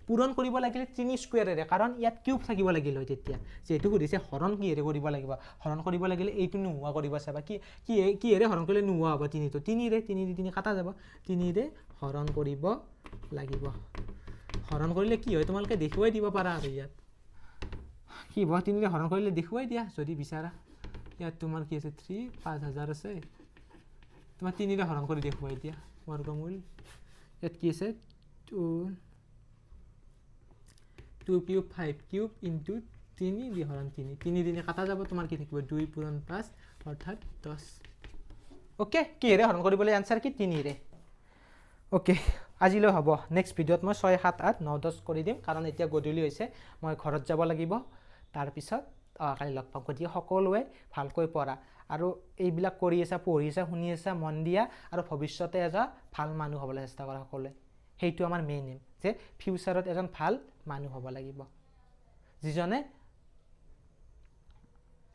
পূৰণ কৰিব লাগিলে 3 স্কয়াৰেৰে কাৰণ ইয়াত কিউব থাকিব লাগিল হয় তেতিয়া যেহেতু সুধিছে হৰণ কিহেৰে কৰিব লাগিব হৰণ কৰিব লাগিলে এইটো নোহোৱা কৰিব চাবা কিহেৰে হৰণ কৰিলে নোহোৱা হ'ব 3টো 3ৰে 3 কাটা যাব 3ৰে হৰণ কৰিব লাগিব হৰণ কৰিলে কি হয় তোমালোকে দেখুৱাই দিব পাৰা আৰু ইয়াত কি হ'ব 3ৰে হৰণ কৰিলে দেখুৱাই দিয়া যদি বিচাৰা ইয়াত তোমাৰ কি আছে 3 5000 আছে তোমাৰ 3ৰে হৰণ কৰি দেখুৱাই দিয়া বৰ্গমূল ইয়াত কি আছে 2 কিউব 5 কিউব ইনটু 3 দি হৰণ 3 দিনে কাটা যাব তোমাৰ কি থাকিব 2 পূৰণ 5 অৰ্থাৎ 10 ওকে কিহেৰে হৰণ কৰিবলৈ আনসাৰ কি 3ৰে ওকে আজিলৈ হ'ব নেক্সট ভিডিঅ'ত মই 6 7 8 9 10 কৰি দিম কাৰণ এতিয়া গধূলি হৈছে মই ঘৰত যাব লাগিব তাৰপিছত কালি লগ পাম গতিকে সকলোৱে ভালকৈ পঢ়া আৰু এইবিলাক কৰি আছা পঢ়ি আছা শুনি আছা মন দিয়া আৰু ভৱিষ্যতে এজন ভাল মানুহ হ'বলৈ চেষ্টা কৰা সকলোৱে সেইটো আমাৰ মেইন এম যে ফিউচাৰত এজন ভাল মানুহ হ'ব লাগিব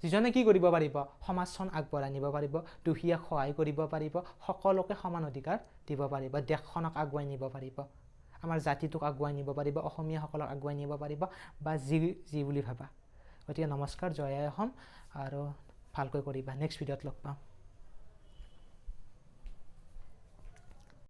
যিজনে কি কৰিব পাৰিব সমাজখন আগবঢ়াই নিব পাৰিব দুখীয়াক সহায় কৰিব পাৰিব সকলোকে সমান অধিকাৰ দিব পাৰিব দেশখনক আগুৱাই নিব পাৰিব আমাৰ জাতিটোক আগুৱাই নিব পাৰিব অসমীয়াসকলক আগুৱাই নিব পাৰিব বা যি বুলি ভাবা গতিকে নমস্কাৰ জয় আই অসম আৰু ভালকৈ কৰিবা নেক্সট ভিডিঅ'ত লগ পাম